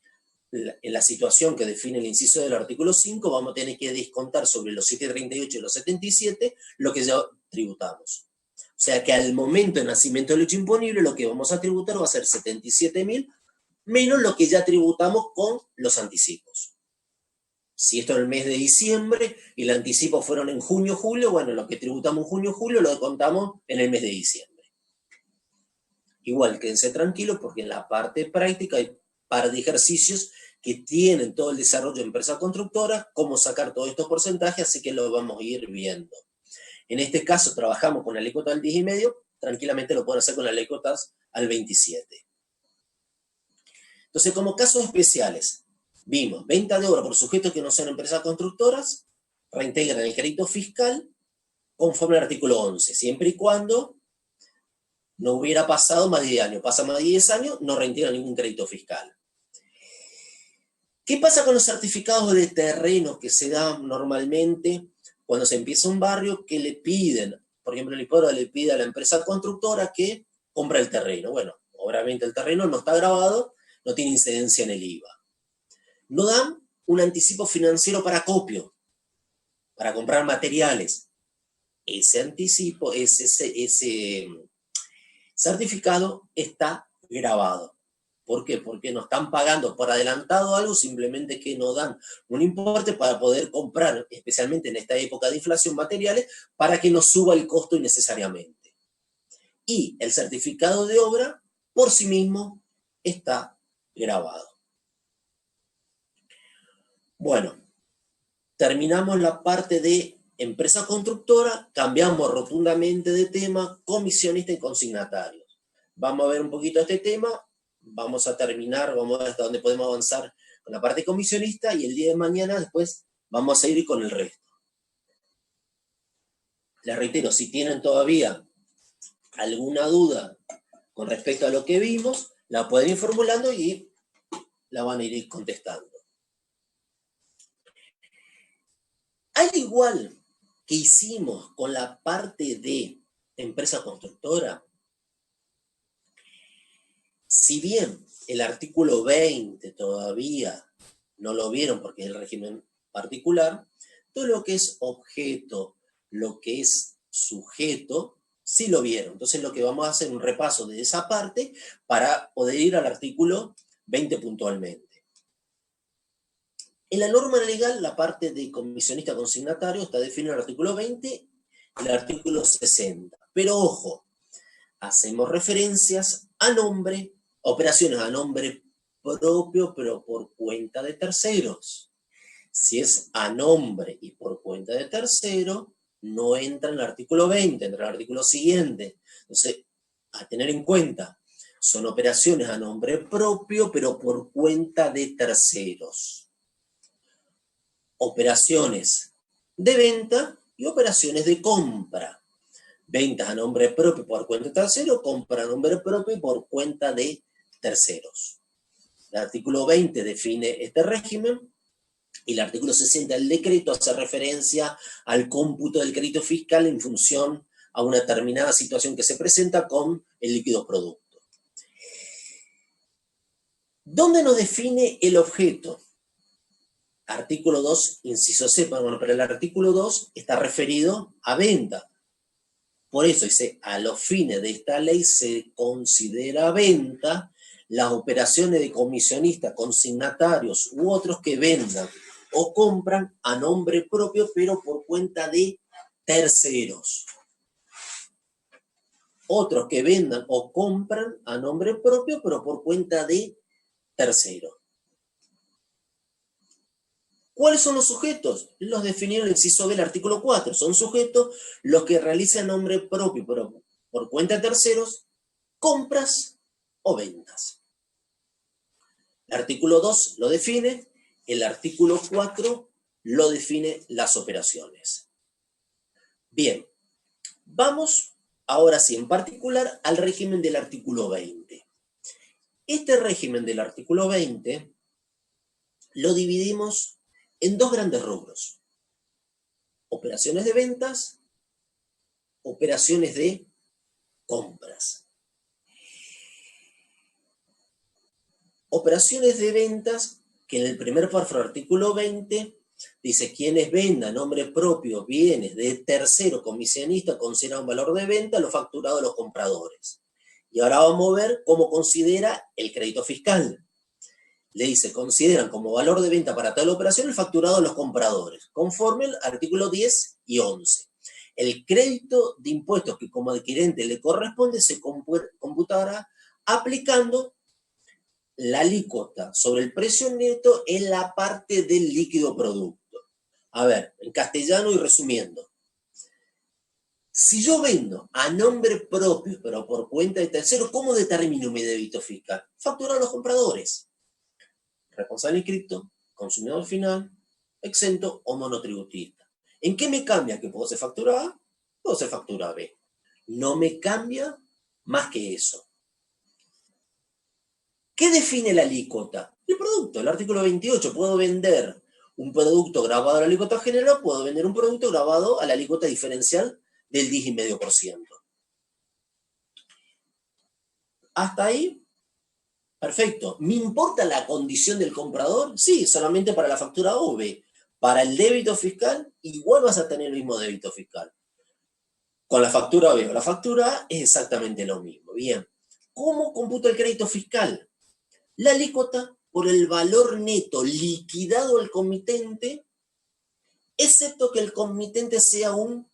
en la situación que define el inciso del artículo 5, vamos a tener que descontar sobre los 738 y los 77 lo que ya tributamos. O sea que al momento del nacimiento del hecho imponible lo que vamos a tributar va a ser 77.000 menos lo que ya tributamos con los anticipos. Si esto es el mes de diciembre y el anticipo fueron en junio, julio, bueno, lo que tributamos en junio, julio lo contamos en el mes de diciembre. Igual, quédense tranquilos porque en la parte práctica hay par de ejercicios que tienen todo el desarrollo de empresas constructoras, cómo sacar todos estos porcentajes, así que lo vamos a ir viendo. En este caso trabajamos con la alícuota del 10,5, tranquilamente lo pueden hacer con las alícuotas al 27. Entonces, como casos especiales, vimos venta de obra por sujetos que no sean empresas constructoras, reintegran el crédito fiscal conforme al artículo 11, siempre y cuando no hubiera pasado más de 10 años. Pasa más de 10 años, no reintegran ningún crédito fiscal. ¿Qué pasa con los certificados de terreno que se dan normalmente cuando se empieza un barrio que le piden? Por ejemplo, el IPORA le pide a la empresa constructora que compra el terreno. Bueno, obviamente el terreno no está grabado, no tiene incidencia en el IVA. No dan un anticipo financiero para acopio, para comprar materiales. Ese anticipo, ese certificado está grabado. ¿Por qué? Porque nos están pagando por adelantado algo, simplemente que nos dan un importe para poder comprar, especialmente en esta época de inflación, materiales, para que nos suba el costo innecesariamente. Y el certificado de obra, por sí mismo, está grabado. Bueno, terminamos la parte de empresa constructora, cambiamos rotundamente de tema, comisionista y consignatarios. Vamos a ver un poquito este tema, vamos a terminar, vamos a ver hasta dónde podemos avanzar con la parte comisionista y el día de mañana después vamos a seguir con el resto. Les reitero, si tienen todavía alguna duda con respecto a lo que vimos, la pueden ir formulando y la van a ir contestando. Al igual que hicimos con la parte de empresa constructora, si bien el artículo 20 todavía no lo vieron porque es el régimen particular, todo lo que es objeto, lo que es sujeto, sí lo vieron. Entonces lo que vamos a hacer es un repaso de esa parte para poder ir al artículo 20 puntualmente. En la norma legal, la parte de comisionista consignatario está definida en el artículo 20 y el artículo 60. Pero ojo, hacemos referencias a nombre, operaciones a nombre propio, pero por cuenta de terceros. Si es a nombre y por cuenta de tercero, no entra en el artículo 20, entra en el artículo siguiente. Entonces, a tener en cuenta, son operaciones a nombre propio, pero por cuenta de terceros. Operaciones de venta y operaciones de compra. Ventas a nombre propio por cuenta de tercero, compra a nombre propio por cuenta de terceros. El artículo 20 define este régimen y el artículo 60 del decreto hace referencia al cómputo del crédito fiscal en función a una determinada situación que se presenta con el líquido producto. ¿Dónde nos define el objeto? Artículo 2, inciso C, bueno, pero el artículo 2 está referido a venta. Por eso dice, a los fines de esta ley se considera venta las operaciones de comisionistas, consignatarios u otros que vendan o compran a nombre propio, pero por cuenta de terceros. Otros que vendan o compran a nombre propio, pero por cuenta de terceros. ¿Cuáles son los sujetos? Los definió el inciso B del artículo 4. Son sujetos los que realizan a nombre propio, pero por cuenta de terceros, compras o ventas. El artículo 2 lo define, el artículo 4 lo define las operaciones. Bien, vamos ahora sí en particular al régimen del artículo 20. Este régimen del artículo 20 lo dividimos en dos grandes rubros. operaciones de ventas, operaciones de compras. Operaciones de ventas, que en el primer párrafo del artículo 20 dice: quienes vendan nombre propio bienes de tercero comisionista consideran un valor de venta lo facturado a los compradores. Y ahora vamos a ver cómo considera el crédito fiscal. Le dice: consideran como valor de venta para tal operación el facturado a los compradores, conforme al artículo 10 y 11. El crédito de impuestos que como adquirente le corresponde se computará aplicando la alícuota sobre el precio neto en la parte del líquido producto. A ver, en castellano y resumiendo. Si yo vendo a nombre propio, pero por cuenta de tercero, ¿cómo determino mi débito fiscal? Facturar a los compradores. Responsable inscripto, consumidor final, exento o monotributista. ¿En qué me cambia? Que puedo ser factura A, puedo ser factura B. No me cambia más que eso. ¿Qué define la alícuota? El producto, el artículo 28. Puedo vender un producto grabado a la alícuota general, puedo vender un producto grabado a la alícuota diferencial del 10,5%. Hasta ahí, perfecto. ¿Me importa la condición del comprador? Sí, solamente para la factura A o B. Para el débito fiscal, igual vas a tener el mismo débito fiscal. Con la factura B o la factura A es exactamente lo mismo. Bien. ¿Cómo computo el crédito fiscal? La alícuota por el valor neto liquidado al comitente, excepto que el comitente sea un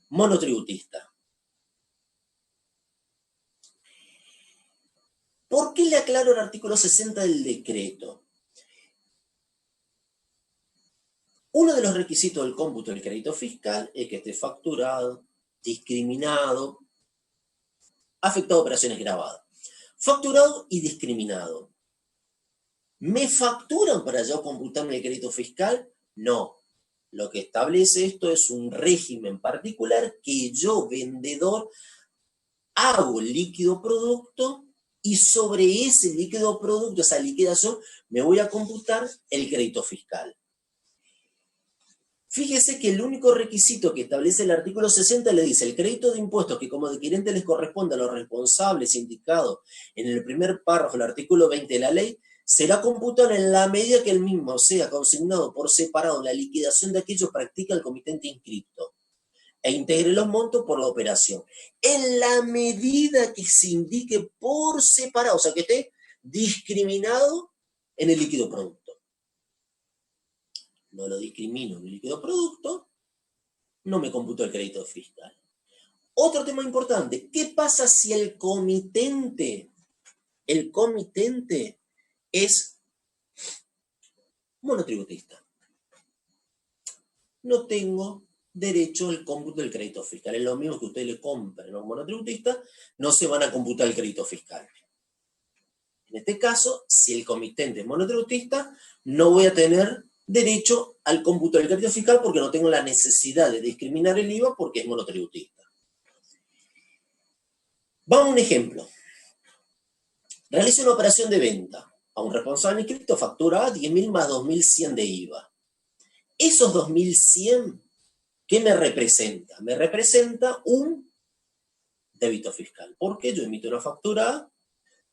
monotributista. ¿Por qué le aclaro el artículo 60 del decreto? Uno de los requisitos del cómputo del crédito fiscal es que esté facturado, discriminado, afectado a operaciones grabadas. Facturado y discriminado. ¿Me facturan para yo computarme el crédito fiscal? No. Lo que establece esto es un régimen particular que yo, vendedor, hago líquido producto y sobre ese líquido producto, esa liquidación, me voy a computar el crédito fiscal. Fíjese que el único requisito que establece el artículo 60 le dice: el crédito de impuestos que como adquirente les corresponde a los responsables indicados en el primer párrafo del artículo 20 de la ley, será computado en la medida que el mismo sea consignado por separado en la liquidación de aquello que practica el comitente inscripto e integre los montos por la operación, en la medida que se indique por separado, o sea, que esté discriminado en el líquido producto. No lo discrimino en el líquido producto, no me computo el crédito fiscal. Otro tema importante: ¿qué pasa si el comitente es monotributista? No tengo derecho al cómputo del crédito fiscal. Es lo mismo que usted le compren a un monotributista, no se van a computar el crédito fiscal. En este caso, si el comitente es monotributista, no voy a tener derecho al cómputo del crédito fiscal porque no tengo la necesidad de discriminar el IVA porque es monotributista. Vamos a un ejemplo. Realizo una operación de venta a un responsable inscripto, factura A 10.000 más 2.100 de IVA. Esos 2.100, ¿qué me representa? Me representa un débito fiscal. Porque yo emito una factura A,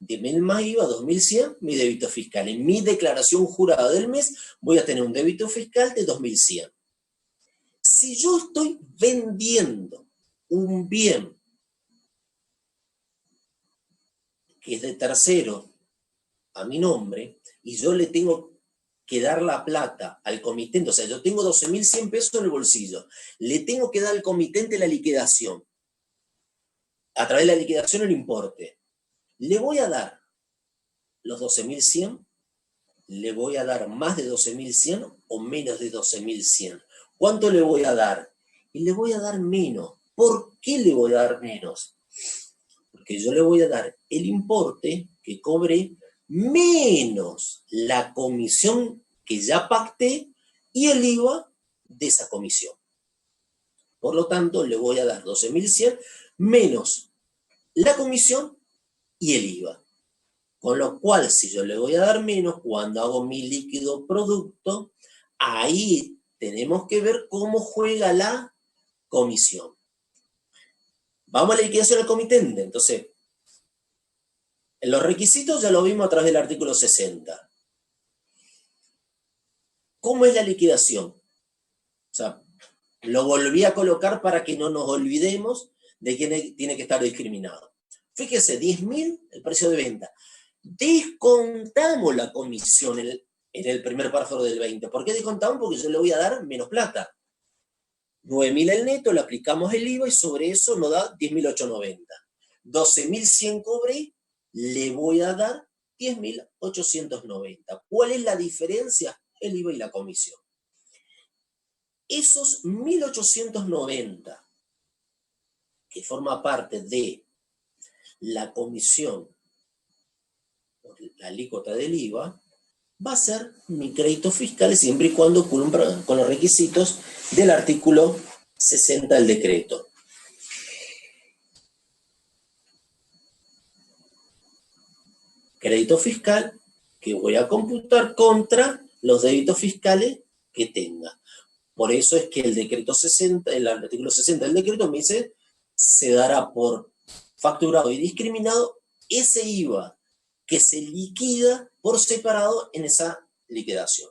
10.000 más IVA, 2.100, mi débito fiscal. En mi declaración jurada del mes voy a tener un débito fiscal de 2.100. Si yo estoy vendiendo un bien que es de tercero a mi nombre y yo le tengo que dar la plata al comitente, o sea, yo tengo 12.100 pesos en el bolsillo, le tengo que dar al comitente la liquidación, a través de la liquidación el importe. Le voy a dar los 12.100, le voy a dar más de 12.100 o menos de 12.100. ¿Cuánto le voy a dar? Y le voy a dar menos. ¿Por qué le voy a dar menos? Porque yo le voy a dar el importe que cobré menos la comisión que ya pacté y el IVA de esa comisión. Por lo tanto, le voy a dar 12.100 menos la comisión y el IVA. Con lo cual, si yo le voy a dar menos, cuando hago mi líquido producto, ahí tenemos que ver cómo juega la comisión. Vamos a la liquidación al comitente. Entonces, en los requisitos ya lo vimos a través del artículo 60. ¿Cómo es la liquidación? O sea, lo volví a colocar para que no nos olvidemos de quién tiene que estar discriminado. Fíjese, 10.000 el precio de venta. Descontamos la comisión en el primer párrafo del 20. ¿Por qué descontamos? Porque yo le voy a dar menos plata. 9.000 el neto, le aplicamos el IVA y sobre eso nos da 10.890. 12.100 cobré, le voy a dar 10.890. ¿Cuál es la diferencia? El IVA y la comisión. Esos 1.890 que forma parte de la comisión, la alícuota del IVA, va a ser mi crédito fiscal siempre y cuando cumpla con los requisitos del artículo 60 del decreto. Crédito fiscal que voy a computar contra los débitos fiscales que tenga. Por eso es que el decreto 60, el artículo 60 del decreto me dice, se dará por facturado y discriminado ese IVA que se liquida por separado en esa liquidación.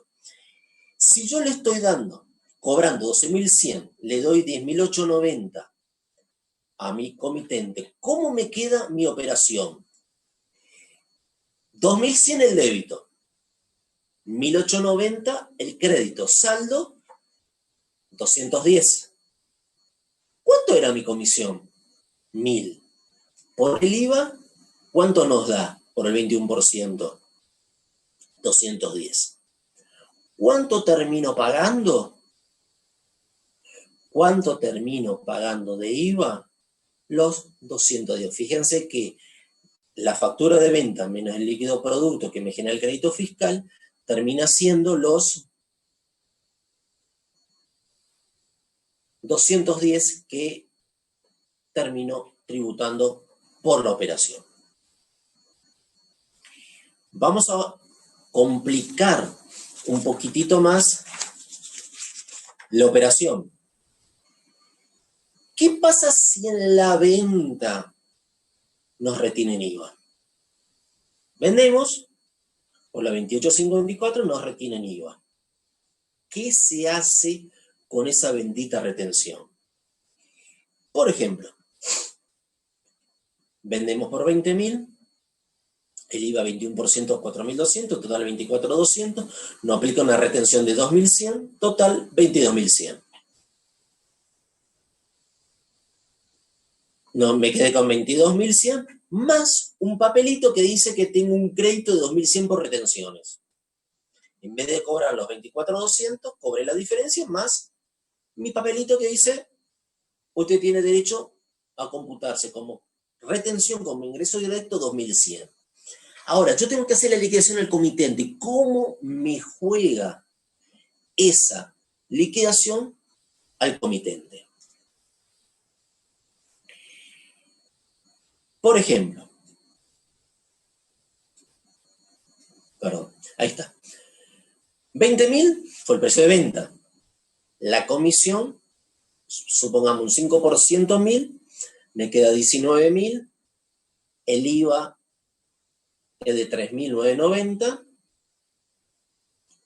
Si yo le estoy cobrando 12.100, le doy 10.890 a mi comitente, ¿cómo me queda mi operación? 2.100 el débito, 1.890 el crédito, saldo 210. ¿Cuánto era mi comisión? 1.000. Por el IVA, ¿cuánto nos da por el 21%? 210. ¿Cuánto termino pagando? ¿Cuánto termino pagando de IVA? Los 210. Fíjense que la factura de venta menos el líquido producto que me genera el crédito fiscal termina siendo los 210 que termino tributando por la operación. Vamos a complicar un poquitito más la operación. ¿Qué pasa si en la venta nos retienen IVA? Vendemos, por la 28.524 nos retienen IVA. ¿Qué se hace con esa bendita retención? Por ejemplo, vendemos por 20.000, el IVA 21% 4.200, total 24.200, nos aplica una retención de 2.100, total 22.100. No, me quedé con 22.100 más un papelito que dice que tengo un crédito de 2.100 por retenciones. En vez de cobrar los 24.200, cobré la diferencia más mi papelito que dice usted tiene derecho a computarse como retención, como ingreso directo 2.100. Ahora, yo tengo que hacer la liquidación al comitente. ¿Cómo me juega esa liquidación al comitente? Por ejemplo, ahí está. 20.000 fue el precio de venta. La comisión, supongamos un 5% 1.000, me queda 19.000. El IVA es de 3.990.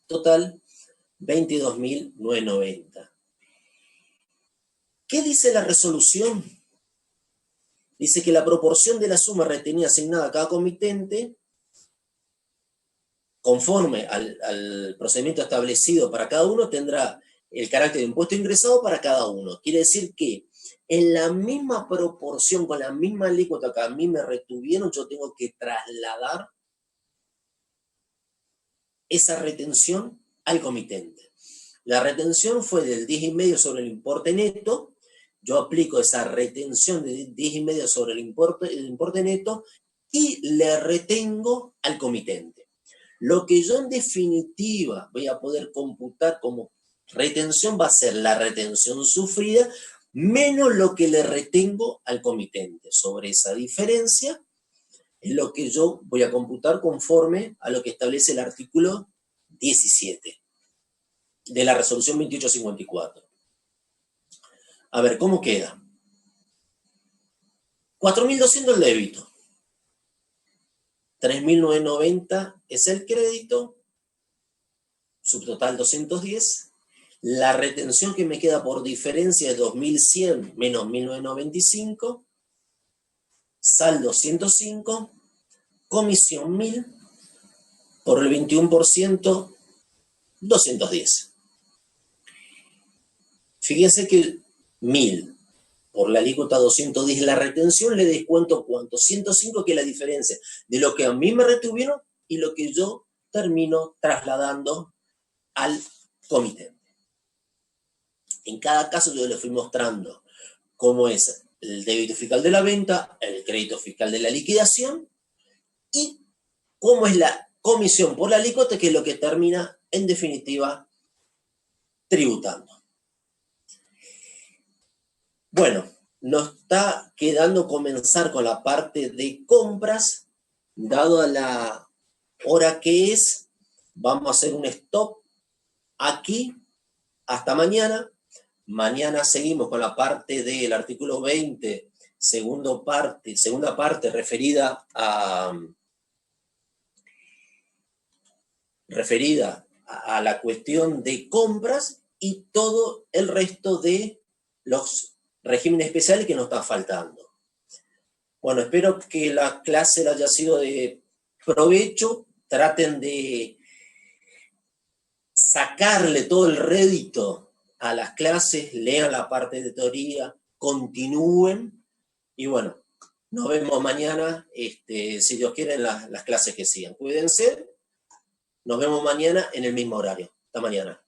Total, 22.990. ¿Qué dice la resolución? Dice que la proporción de la suma retenida asignada a cada comitente, conforme al procedimiento establecido para cada uno, tendrá el carácter de impuesto ingresado para cada uno. Quiere decir que en la misma proporción, con la misma alícuota que a mí me retuvieron, yo tengo que trasladar esa retención al comitente. La retención fue del 10,5 sobre el importe neto. Yo aplico esa retención de 10,5 sobre el importe neto y le retengo al comitente. Lo que yo en definitiva voy a poder computar como retención va a ser la retención sufrida menos lo que le retengo al comitente. Sobre esa diferencia es lo que yo voy a computar conforme a lo que establece el artículo 17. de la resolución 2854. A ver, ¿cómo queda? 4.200 el débito. 3.990 es el crédito. Subtotal 210. La retención que me queda por diferencia es 2.100 menos 1.995. Saldo 105. Comisión 1.000. Por el 21%, 210. Fíjense que 1.000 por la alícuota 210, la retención le descuento ¿cuánto? 105, que es la diferencia de lo que a mí me retuvieron y lo que yo termino trasladando al comitente. En cada caso yo les fui mostrando cómo es el débito fiscal de la venta, el crédito fiscal de la liquidación y cómo es la comisión por la alícuota, que es lo que termina, en definitiva, tributando. Bueno, nos está quedando comenzar con la parte de compras. Dado la hora que es, vamos a hacer un stop aquí hasta mañana. Mañana seguimos con la parte del artículo 20, segunda parte referida a la cuestión de compras y todo el resto de los regímenes especiales que nos están faltando. Bueno, espero que la clase haya sido de provecho. Traten de sacarle todo el rédito a las clases, lean la parte de teoría, continúen y bueno, nos vemos mañana, si Dios quiere, en las clases que sigan. Cuídense, nos vemos mañana en el mismo horario. Hasta mañana.